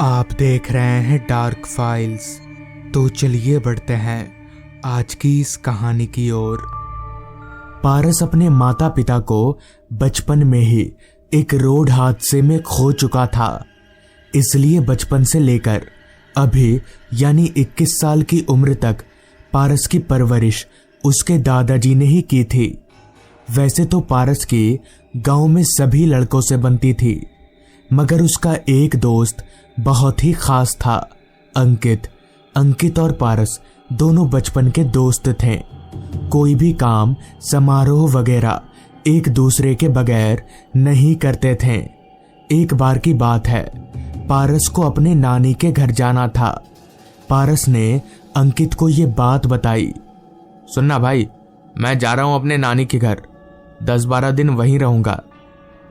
आप देख रहे हैं डार्क फाइल्स। तो चलिए बढ़ते हैं आज की इस कहानी की ओर। पारस अपने माता पिता को बचपन में ही एक रोड हादसे में खो चुका था, इसलिए बचपन से लेकर अभी यानी 21 साल की उम्र तक पारस की परवरिश उसके दादाजी ने ही की थी। वैसे तो पारस की गांव में सभी लड़कों से बनती थी, मगर उसका एक दोस्त बहुत ही खास था, अंकित। अंकित और पारस दोनों बचपन के दोस्त थे। कोई भी काम, समारोह वगैरह एक दूसरे के बगैर नहीं करते थे। एक बार की बात है, पारस को अपने नानी के घर जाना था। पारस ने अंकित को ये बात बताई। सुनना भाई, मैं जा रहा हूं अपने नानी के घर, 10-12 दिन वहीं रहूंगा।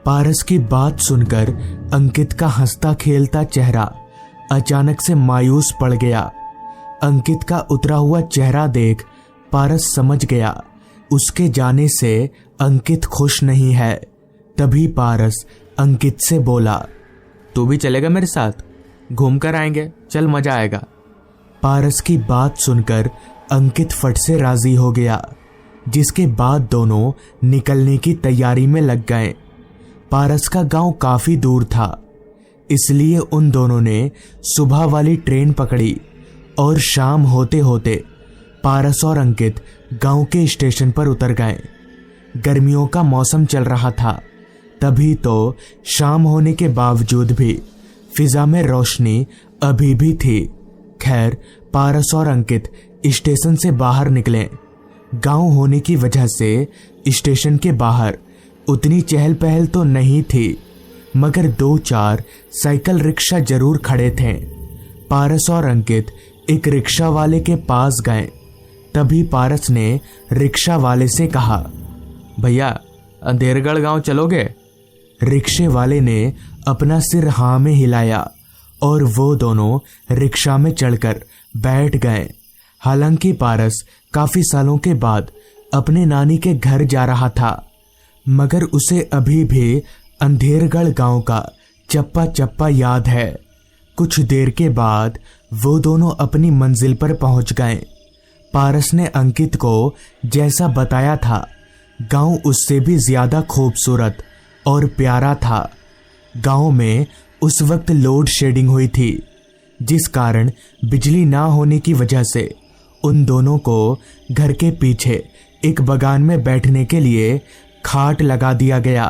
पारस की बात सुनकर अंकित का हंसता खेलता चेहरा अचानक से मायूस पड़ गया। अंकित का उतरा हुआ चेहरा देख पारस समझ गया उसके जाने से अंकित खुश नहीं है। तभी पारस अंकित से बोला, तू भी चलेगा मेरे साथ? घूम कर आएंगे, चल मजा आएगा। पारस की बात सुनकर अंकित फट से राजी हो गया, जिसके बाद दोनों निकलने की तैयारी में लग गए। पारस का गांव काफी दूर था, इसलिए उन दोनों ने सुबह वाली ट्रेन पकड़ी और शाम होते होते पारस और अंकित गांव के स्टेशन पर उतर गए। गर्मियों का मौसम चल रहा था, तभी तो शाम होने के बावजूद भी फिजा में रोशनी अभी भी थी। खैर, पारस और अंकित स्टेशन से बाहर निकले। गांव होने की वजह से स्टेशन के बाहर उतनी चहल पहल तो नहीं थी, मगर 2-4 साइकिल रिक्शा जरूर खड़े थे। पारस और अंकित एक रिक्शा वाले के पास गए। तभी पारस ने रिक्शा वाले से कहा, भैया अंधेरगढ़ गांव चलोगे? रिक्शे वाले ने अपना सिर हाँ में हिलाया और वो दोनों रिक्शा में चढ़कर बैठ गए। हालांकि पारस काफी सालों के बाद अपने नानी के घर जा रहा था, मगर उसे अभी भी अंधेरगढ़ गांव का चप्पा चप्पा याद है। कुछ देर के बाद वो दोनों अपनी मंजिल पर पहुंच गए। पारस ने अंकित को जैसा बताया था, गांव उससे भी ज्यादा खूबसूरत और प्यारा था। गांव में उस वक्त लोड शेडिंग हुई थी, जिस कारण बिजली ना होने की वजह से उन दोनों को घर के पीछे एक बगान में बैठने के लिए खाट लगा दिया गया।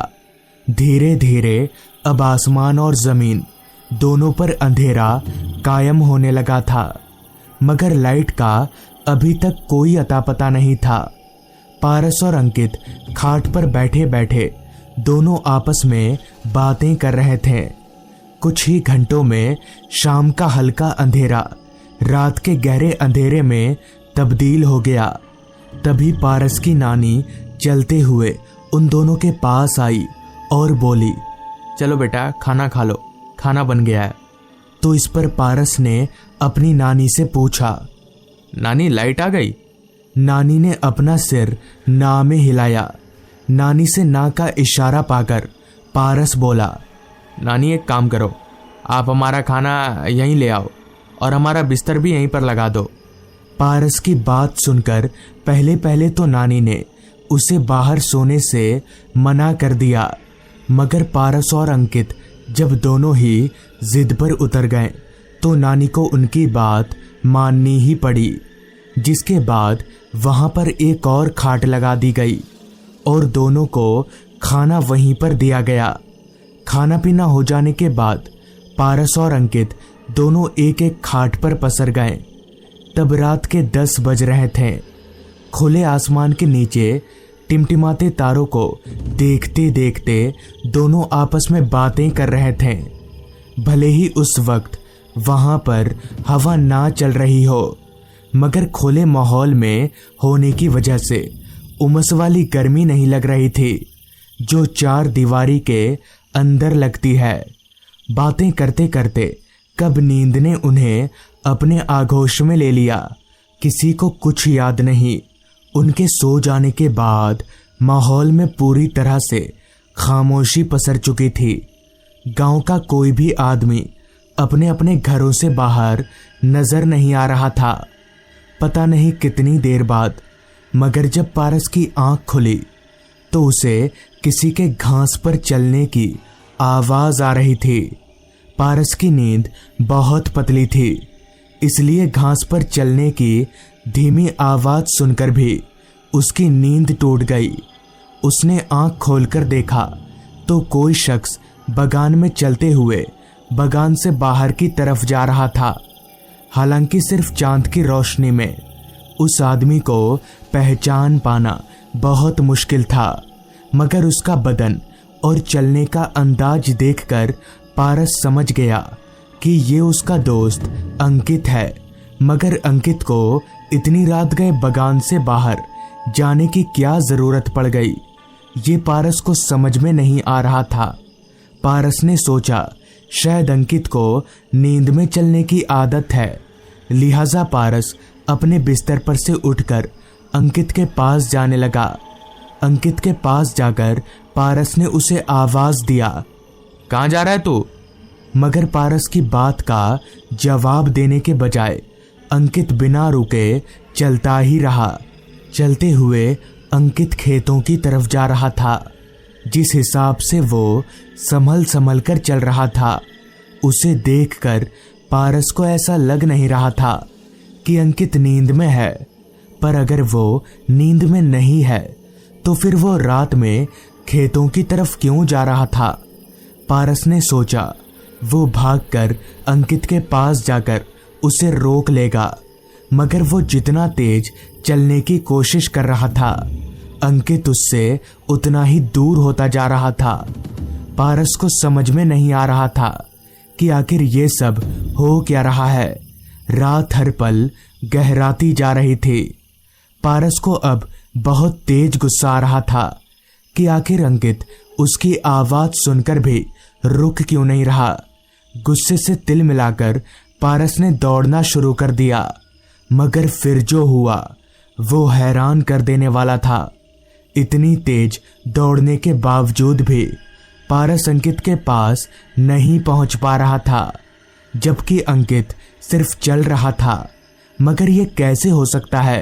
धीरे धीरे अब आसमान और जमीन दोनों पर अंधेरा कायम होने लगा था, मगर लाइट का अभी तक कोई अता पता नहीं था। पारस और अंकित खाट पर बैठे बैठे दोनों आपस में बातें कर रहे थे। कुछ ही घंटों में शाम का हल्का अंधेरा रात के गहरे अंधेरे में तब्दील हो गया। तभी पारस की नानी चलते हुए उन दोनों के पास आई और बोली, चलो बेटा खाना खा लो, खाना बन गया है। तो इस पर पारस ने अपनी नानी से पूछा, नानी लाइट आ गई? नानी ने अपना सिर ना में हिलाया। नानी से ना का इशारा पाकर पारस बोला, नानी एक काम करो, आप हमारा खाना यहीं ले आओ और हमारा बिस्तर भी यहीं पर लगा दो। पारस की बात सुनकर पहले पहले तो नानी ने उसे बाहर सोने से मना कर दिया, मगर पारस और अंकित जब दोनों ही जिद पर उतर गए तो नानी को उनकी बात माननी ही पड़ी। जिसके बाद वहां पर एक और खाट लगा दी गई और दोनों को खाना वहीं पर दिया गया। खाना पीना हो जाने के बाद पारस और अंकित दोनों एक एक खाट पर पसर गए। तब रात के 10 बज रहे थे। खुले आसमान के नीचे टिमटिमाते तारों को देखते देखते दोनों आपस में बातें कर रहे थे। भले ही उस वक्त वहां पर हवा ना चल रही हो, मगर खुले माहौल में होने की वजह से उमस वाली गर्मी नहीं लग रही थी, जो 4 दीवारी के अंदर लगती है। बातें करते करते कब नींद ने उन्हें अपने आगोश में ले लिया, किसी को कुछ याद नहीं। उनके सो जाने के बाद माहौल में पूरी तरह से खामोशी पसर चुकी थी। गांव का कोई भी आदमी अपने अपने घरों से बाहर नजर नहीं आ रहा था। पता नहीं कितनी देर बाद, मगर जब पारस की आंख खुली तो उसे किसी के घास पर चलने की आवाज आ रही थी। पारस की नींद बहुत पतली थी, इसलिए घास पर चलने की धीमी आवाज सुनकर भी उसकी नींद टूट गई। उसने आंख खोलकर देखा तो कोई शख्स बगान में चलते हुए बगान से बाहर की तरफ जा रहा था। हालांकि सिर्फ चांद की रोशनी में उस आदमी को पहचान पाना बहुत मुश्किल था, मगर उसका बदन और चलने का अंदाज देखकर पारस समझ गया कि ये उसका दोस्त अंकित है। मगर अंकित को इतनी रात गए बगान से बाहर जाने की क्या जरूरत पड़ गई, ये पारस को समझ में नहीं आ रहा था। पारस ने सोचा शायद अंकित को नींद में चलने की आदत है, लिहाजा पारस अपने बिस्तर पर से उठकर अंकित के पास जाने लगा। अंकित के पास जाकर पारस ने उसे आवाज दिया, कहाँ जा रहा है तू? मगर पारस की बात का जवाब देने के बजाय अंकित बिना रुके चलता ही रहा। चलते हुए अंकित खेतों की तरफ जा रहा था। जिस हिसाब से वो संभल संभल कर चल रहा था, उसे देखकर पारस को ऐसा लग नहीं रहा था कि अंकित नींद में है। पर अगर वो नींद में नहीं है तो फिर वो रात में खेतों की तरफ क्यों जा रहा था? पारस ने सोचा वो भागकर अंकित के पास जाकर उसे रोक लेगा, मगर वो जितना तेज चलने की कोशिश कर रहा था, अंकित उससे उतना ही दूर होता जा रहा था। पारस को समझ में नहीं आ रहा था कि आखिर ये सब हो क्या रहा है। रात हर पल गहराती जा रही थी। पारस को अब बहुत तेज गुस्सा आ रहा था कि आखिर अंकित उसकी आवाज सुनकर भी रुक क्यों नहीं रहा। गुस्से से तिल मिलाकर पारस ने दौड़ना शुरू कर दिया, मगर फिर जो हुआ वो हैरान कर देने वाला था। इतनी तेज दौड़ने के बावजूद भी पारस अंकित के पास नहीं पहुंच पा रहा था, जबकि अंकित सिर्फ चल रहा था। मगर ये कैसे हो सकता है?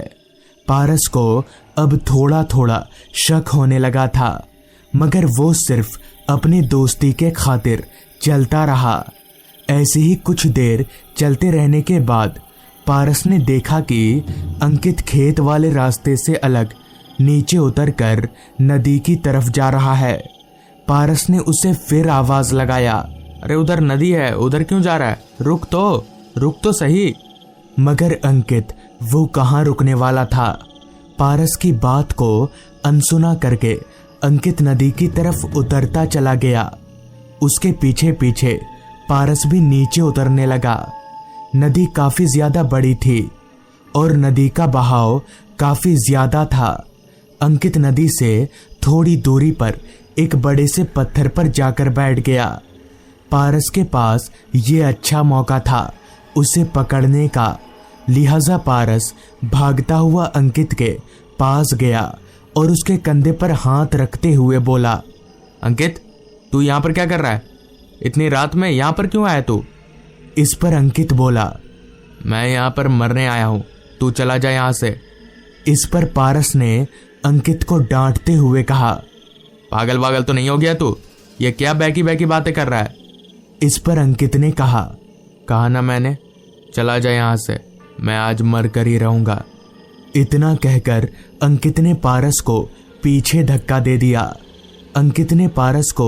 पारस को अब थोड़ा थोड़ा शक होने लगा था, मगर वो सिर्फ अपनी दोस्ती के खातिर चलता रहा। ऐसे ही कुछ देर चलते रहने के बाद पारस ने देखा कि अंकित खेत वाले रास्ते से अलग नीचे उतरकर नदी की तरफ जा रहा है। पारस ने उसे फिर आवाज लगाया, अरे उधर नदी है, उधर क्यों जा रहा है? रुक तो सही। मगर अंकित वो कहाँ रुकने वाला था। पारस की बात को अनसुना करके अंकित नदी की तरफ उतरता चला गया। उसके पीछे पीछे पारस भी नीचे उतरने लगा। नदी काफी ज्यादा बड़ी थी और नदी का बहाव काफी ज्यादा था। अंकित नदी से थोड़ी दूरी पर एक बड़े से पत्थर पर जाकर बैठ गया। पारस के पास ये अच्छा मौका था उसे पकड़ने का, लिहाजा पारस भागता हुआ अंकित के पास गया और उसके कंधे पर हाथ रखते हुए बोला, अंकित तू यहाँ पर क्या कर रहा है? इतनी रात में यहाँ पर क्यों आया तू? इस पर अंकित बोला, मैं यहाँ पर मरने आया हूँ, तू चला जा यहाँ से। इस पर पारस ने अंकित को डांटते हुए कहा, पागल तो नहीं हो गया तू? ये क्या बैकी बैकी बातें कर रहा है? इस पर अंकित ने कहा ना मैंने, चला जा यहाँ से, मैं आज मर कर ही रहूंगा। इतना कहकर अंकित ने पारस को पीछे धक्का दे दिया। अंकित ने पारस को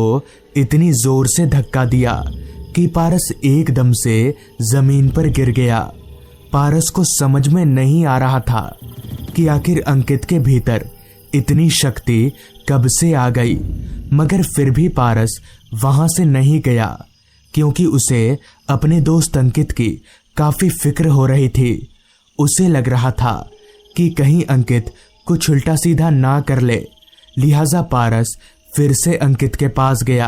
इतनी जोर से धक्का दिया कि पारस एकदम से जमीन पर गिर गया। पारस को समझ में नहीं आ रहा था कि आखिर अंकित के भीतर इतनी शक्ति कब से आ गई, मगर फिर भी पारस वहां से नहीं गया क्योंकि उसे अपने दोस्त अंकित की काफी फिक्र हो रही थी। उसे लग रहा था कि कहीं अंकित कुछ उल्टा सीधा ना कर ले, लिहाजा पारस फिर से अंकित के पास गया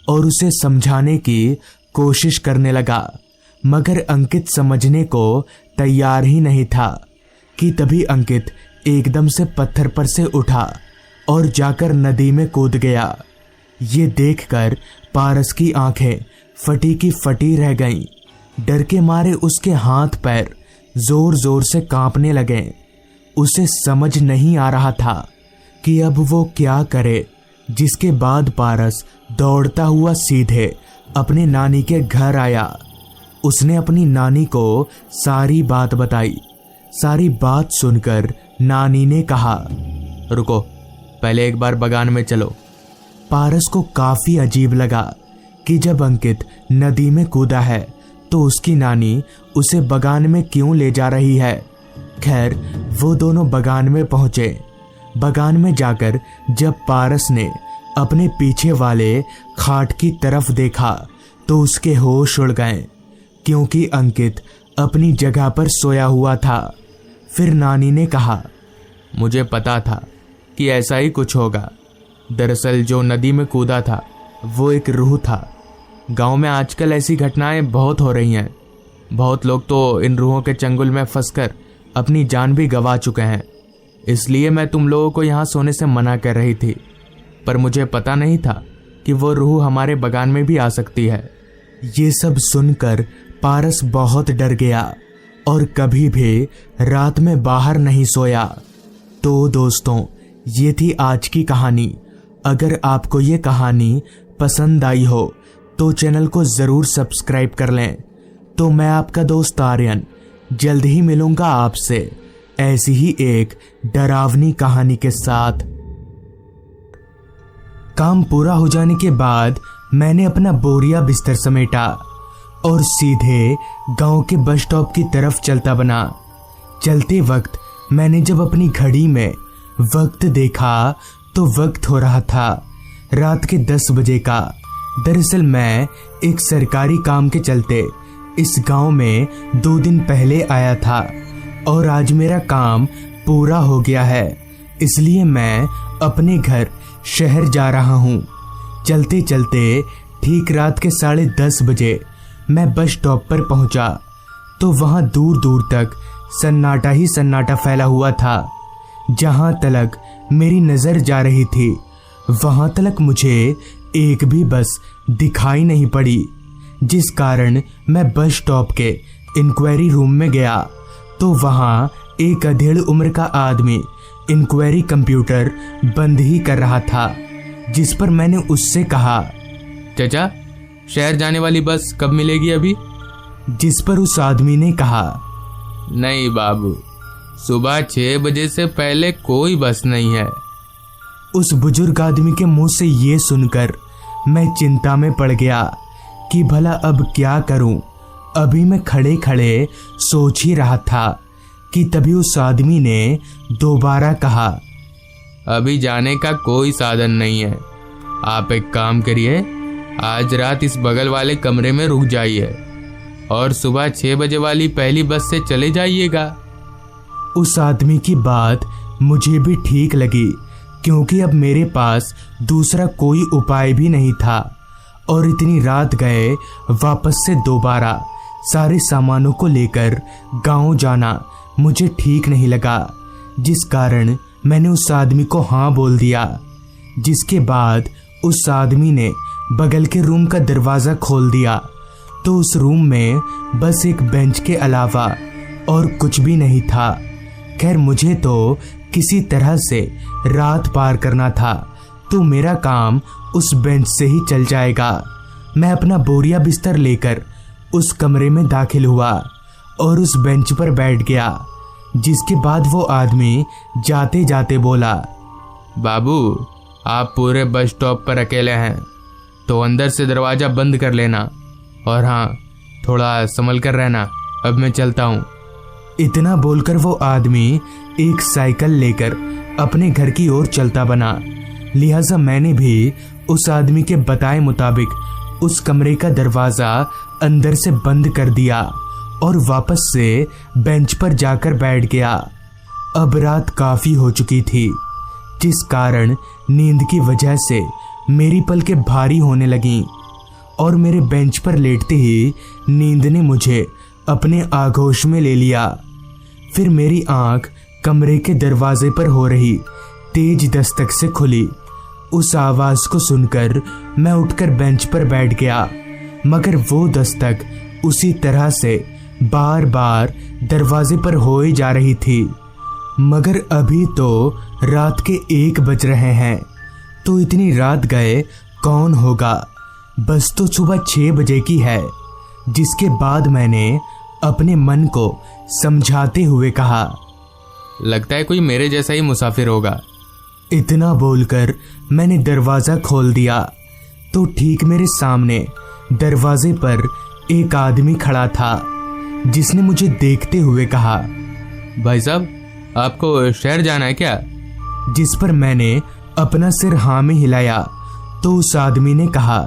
और उसे समझाने की कोशिश करने लगा, मगर अंकित समझने को तैयार ही नहीं था कि तभी अंकित एकदम से पत्थर पर से उठा और जाकर नदी में कूद गया। ये देखकर पारस की आंखें फटी की फटी रह गईं। डर के मारे उसके हाथ पैर जोर जोर से कांपने लगे। उसे समझ नहीं आ रहा था कि अब वो क्या करे। जिसके बाद पारस दौड़ता हुआ सीधे अपने नानी के घर आया। उसने अपनी नानी को सारी बात बताई। सारी बात सुनकर नानी ने कहा, रुको, पहले एक बार बगान में चलो। पारस को काफी अजीब लगा कि जब अंकित नदी में कूदा है तो उसकी नानी उसे बगान में क्यों ले जा रही है। खैर, वो दोनों बगान में पहुंचे। बगान में जाकर जब पारस ने अपने पीछे वाले खाट की तरफ देखा तो उसके होश उड़ गए, क्योंकि अंकित अपनी जगह पर सोया हुआ था। फिर नानी ने कहा, मुझे पता था कि ऐसा ही कुछ होगा। दरअसल जो नदी में कूदा था वो एक रूह था। गांव में आजकल ऐसी घटनाएं बहुत हो रही हैं। बहुत लोग तो इन रूहों के चंगुल में फंसकर अपनी जान भी गंवा चुके हैं। इसलिए मैं तुम लोगों को यहाँ सोने से मना कर रही थी, पर मुझे पता नहीं था कि वो रूह हमारे बगान में भी आ सकती है। ये सब सुनकर पारस बहुत डर गया और कभी भी रात में बाहर नहीं सोया। तो दोस्तों, ये थी आज की कहानी। अगर आपको ये कहानी पसंद आई हो तो चैनल को ज़रूर सब्सक्राइब कर लें। तो मैं आपका दोस्त आर्यन जल्द ही मिलूंगा आपसे ऐसी ही एक डरावनी कहानी के साथ। काम पूरा हो जाने के बाद मैंने अपना बोरिया बिस्तर समेटा और सीधे गांव के बस स्टॉप की तरफ चलता बना। चलते वक्त मैंने जब अपनी घड़ी में वक्त देखा तो वक्त हो रहा था रात के 10 बजे का। दरअसल मैं एक सरकारी काम के चलते इस गांव में 2 दिन पहले आया था और आज मेरा काम पूरा हो गया है, इसलिए मैं अपने घर शहर जा रहा हूँ। चलते चलते ठीक रात के 10:30 बजे मैं बस स्टॉप पर पहुंचा तो वहां दूर दूर तक सन्नाटा ही सन्नाटा फैला हुआ था। जहां तलक मेरी नजर जा रही थी वहां तलक मुझे एक भी बस दिखाई नहीं पड़ी, जिस कारण मैं बस स्टॉप के इंक्वायरी रूम में गया तो वहां एक अधेड़ उम्र का आदमी इंक्वायरी कंप्यूटर बंद ही कर रहा था। जिस पर मैंने उससे कहा, चाचा, शहर जाने वाली बस कब मिलेगी अभी? जिस पर उस आदमी ने कहा, नहीं बाबू, सुबह 6 बजे से पहले कोई बस नहीं है। उस बुजुर्ग आदमी के मुंह से ये सुनकर मैं चिंता में पड़ गया कि भला अब क्या करूं। अभी मैं खड़े खड़े सोच ही रहा था कि तभी उस आदमी ने दोबारा कहा, अभी जाने का कोई साधन नहीं है। आप एक काम करिए, आज रात इस बगल वाले कमरे में रुक जाइए और सुबह 6 बजे वाली पहली बस से चले जाइएगा। उस आदमी की बात मुझे भी ठीक लगी, क्योंकि अब मेरे पास दूसरा कोई उपाय भी नहीं था और इतनी रात गए वापस से दोबारा सारे सामानों को लेकर गांव जाना मुझे ठीक नहीं लगा, जिस कारण मैंने उस आदमी को हाँ बोल दिया। जिसके बाद उस आदमी ने बगल के रूम का दरवाज़ा खोल दिया तो उस रूम में बस एक बेंच के अलावा और कुछ भी नहीं था। खैर, मुझे तो किसी तरह से रात पार करना था तो मेरा काम उस बेंच से ही चल जाएगा। मैं अपना बोरिया बिस्तर लेकर उस कमरे में दाखिल हुआ और उस बेंच पर बैठ गया। जिसके बाद वो आदमी जाते जाते बोला, बाबू, आप पूरे बस स्टॉप पर अकेले हैं तो अंदर से दरवाज़ा बंद कर लेना और हाँ, थोड़ा संभल कर रहना। अब मैं चलता हूँ। इतना बोलकर वो आदमी एक साइकिल लेकर अपने घर की ओर चलता बना। लिहाजा मैंने भी उस आदमी के बताए मुताबिक उस कमरे का दरवाज़ा अंदर से बंद कर दिया और वापस से बेंच पर जाकर बैठ गया। अब रात काफ़ी हो चुकी थी, जिस कारण नींद की वजह से मेरी पलकें भारी होने लगीं और मेरे बेंच पर लेटते ही नींद ने मुझे अपने आगोश में ले लिया। फिर मेरी आंख कमरे के दरवाजे पर हो रही तेज दस्तक से खुली। उस आवाज को सुनकर मैं उठकर बेंच पर बैठ गया, मगर वो दस्तक उसी तरह से बार बार दरवाजे पर होए जा रही थी। मगर अभी तो रात के 1 बज रहे हैं, तो इतनी रात गए कौन होगा। बस तो सुबह 6 बजे की है। जिसके बाद मैंने अपने मन को समझाते हुए कहा, लगता है कोई मेरे जैसा ही मुसाफिर होगा। इतना बोलकर मैंने दरवाजा खोल दिया तो ठीक मेरे सामने दरवाजे पर एक आदमी खड़ा था, जिसने मुझे देखते हुए कहा, भाई साहब, आपको शहर जाना है क्या? जिस पर मैंने अपना सिर हाँ में हिलाया तो उस आदमी ने कहा,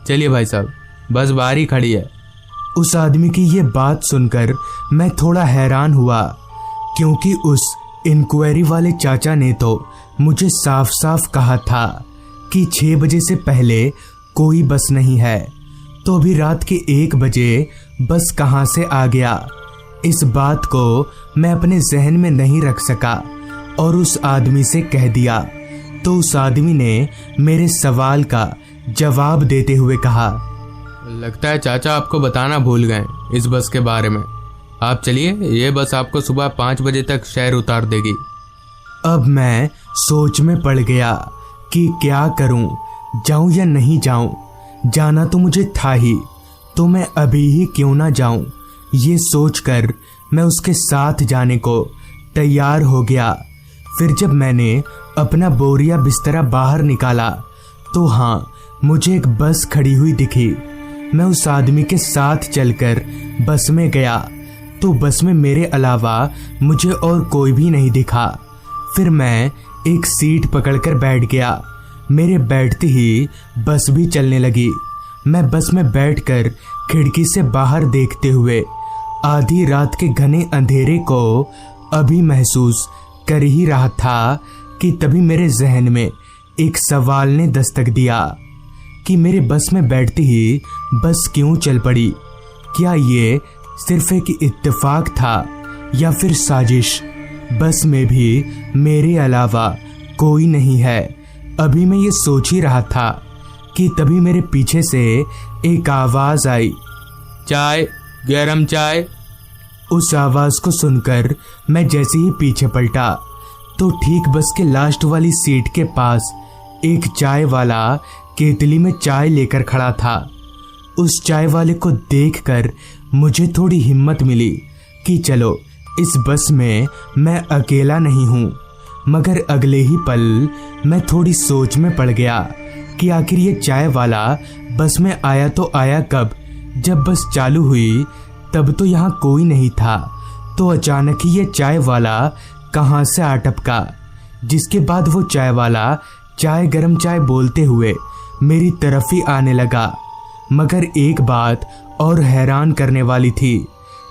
चलिए भाई साहब, बस बाहर ही खड़ी है। उस आदमी की ये बात सुनकर मैं थोड़ा हैरान हुआ, क्योंकि उस इंक्वायरी वाले चाचा ने तो मुझे साफ साफ कहा था कि 6 बजे से पहले कोई बस नहीं है, तो अभी रात के 1 बजे बस कहाँ से आ गया। इस बात को मैं अपने जहन में नहीं रख सका और उस आदमी से कह दिया। तो उस आदमी ने मेरे सवाल का जवाब देते हुए कहा, लगता है चाचा आपको बताना भूल गए इस बस के बारे में। आप चलिए, ये बस आपको सुबह 5 बजे तक शहर उतार देगी। अब मैं सोच में पड़ गया कि क्या करूं, जाऊं या नहीं जाऊं। जाना तो मुझे था ही, तो मैं अभी ही क्यों ना जाऊं। ये सोचकर मैं उसके साथ जाने को तैयार हो गया। फिर जब मैंने अपना बोरिया बिस्तरा बाहर निकाला तो हाँ, मुझे एक बस खड़ी हुई दिखी। मैं उस आदमी के साथ चलकर बस में गया तो बस में मेरे अलावा मुझे और कोई भी नहीं दिखा। फिर मैं एक सीट पकड़कर बैठ गया। मेरे बैठते ही बस भी चलने लगी। मैं बस में बैठकर खिड़की से बाहर देखते हुए आधी रात के घने अंधेरे को अभी महसूस कर ही रहा था कि तभी मेरे जहन में एक सवाल ने दस्तक दिया कि मेरे बस में बैठते ही बस क्यों चल पड़ी। क्या ये सिर्फ एक इत्तेफाक था या फिर साजिश? बस में भी मेरे अलावा कोई नहीं है। अभी मैं ये सोच ही रहा था कि तभी मेरे पीछे से एक आवाज आई, चाय, गरम चाय। उस आवाज को सुनकर मैं जैसे ही पीछे पलटा तो ठीक बस के लास्ट वाली सीट के पास एक चाय वाला केतली में चाय लेकर खड़ा था। उस चाय वाले को देखकर मुझे थोड़ी हिम्मत मिली कि चलो, इस बस में मैं अकेला नहीं हूँ। मगर अगले ही पल मैं थोड़ी सोच में पड़ गया कि आखिर ये चाय वाला बस में आया तो आया कब? जब बस चालू हुई तब तो यहाँ कोई नहीं था, तो अचानक ही ये चाय वाला कहाँ से आ टपका। जिसके बाद वो चाय वाला चाय गरम चाय बोलते हुए मेरी तरफ ही आने लगा। मगर एक बात और हैरान करने वाली थी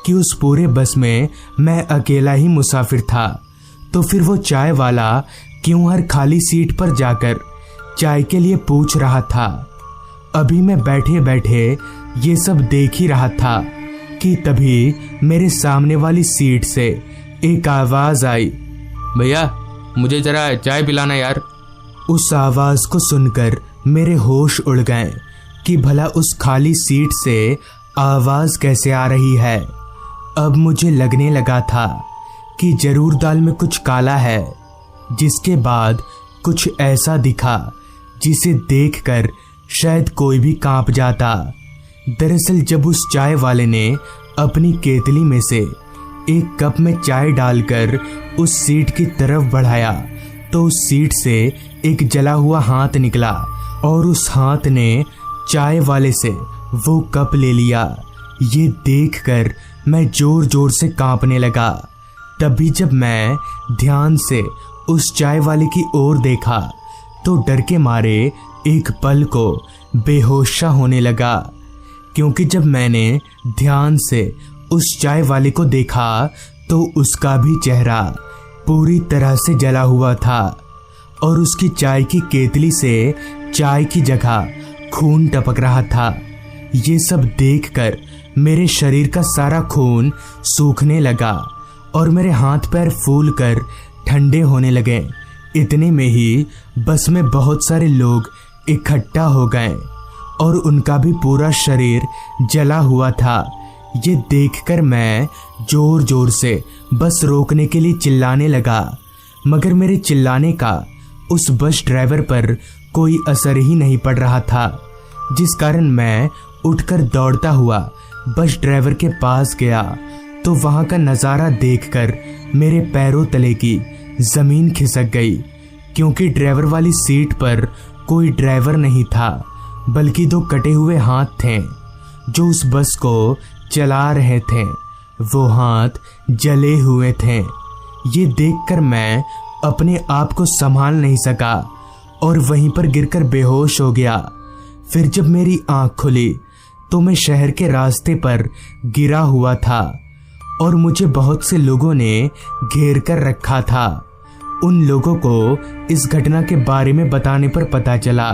कि उस पूरे बस में मैं अकेला ही मुसाफिर था। तो फिर वो चाय वाला क्यों हर खाली सीट पर जाकर चाय के लिए पूछ रहा था? अभी मैं बैठे बैठे ये सब देख ही रहा था कि तभी मेरे सामने वाली सीट से एक आवाज आई, भैया मुझे जरा चाय पिलाना यार। उस आवाज को सुनकर मेरे होश उड़ गए कि भला उस खाली सीट से आवाज कैसे आ रही है। अब मुझे लगने लगा था कि जरूर दाल में कुछ काला है। जिसके बाद कुछ ऐसा दिखा जिसे देखकर शायद कोई भी कांप जाता। दरअसल जब उस चाय वाले ने अपनी केतली में से एक कप में चाय डालकर उस सीट की तरफ बढ़ाया तो उस सीट से एक जला हुआ हाथ निकला और उस हाथ ने चाय वाले से वो कप ले लिया। ये देखकर मैं जोर जोर से कांपने लगा। तभी जब मैं ध्यान से उस चाय वाले की ओर देखा तो डर के मारे एक पल को बेहोशा होने लगा, क्योंकि जब मैंने ध्यान से उस चाय वाले को देखा तो उसका भी चेहरा पूरी तरह से जला हुआ था और उसकी चाय की केतली से चाय की जगह खून टपक रहा था। ये सब देखकर मेरे शरीर का सारा खून सूखने लगा और मेरे हाथ पैर फूलकर ठंडे होने लगे, इतने में ही बस में बहुत सारे लोग इकट्ठा हो गए और उनका भी पूरा शरीर जला हुआ था। ये देखकर मैं जोर जोर से बस रोकने के लिए चिल्लाने लगा, मगर मेरे चिल्लाने का उस बस ड्राइवर पर कोई असर ही नहीं पड़ रहा था, जिस कारण मैं उठकर दौड़ता हुआ बस ड्राइवर के पास गया तो वहां का नज़ारा देखकर मेरे पैरों तले की ज़मीन खिसक गई, क्योंकि ड्राइवर वाली सीट पर कोई ड्राइवर नहीं था, बल्कि 2 कटे हुए हाथ थे जो उस बस को चला रहे थे। वो हाथ जले हुए थे। ये देखकर मैं अपने आप को संभाल नहीं सका और वहीं पर गिरकर बेहोश हो गया। फिर जब मेरी आंख खुली तो मैं शहर के रास्ते पर गिरा हुआ था और मुझे बहुत से लोगों ने घेर कर रखा था। उन लोगों को इस घटना के बारे में बताने पर पता चला,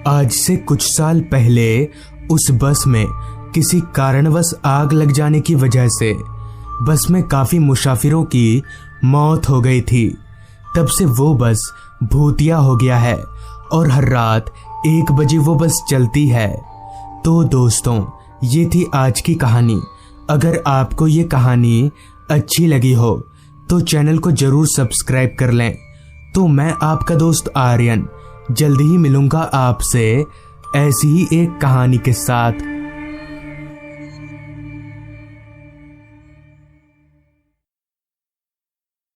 आज से कुछ साल पहले उस बस में किसी कारणवश आग लग जाने की वजह से बस में काफ़ी मुसाफिरों की मौत हो गई थी। तब से वो बस भूतिया हो गया है और हर रात 1 बजे वो बस चलती है। तो दोस्तों, ये थी आज की कहानी। अगर आपको ये कहानी अच्छी लगी हो तो चैनल को ज़रूर सब्सक्राइब कर लें। तो मैं आपका दोस्त आर्यन जल्दी ही मिलूंगा आपसे ऐसी ही एक कहानी के साथ।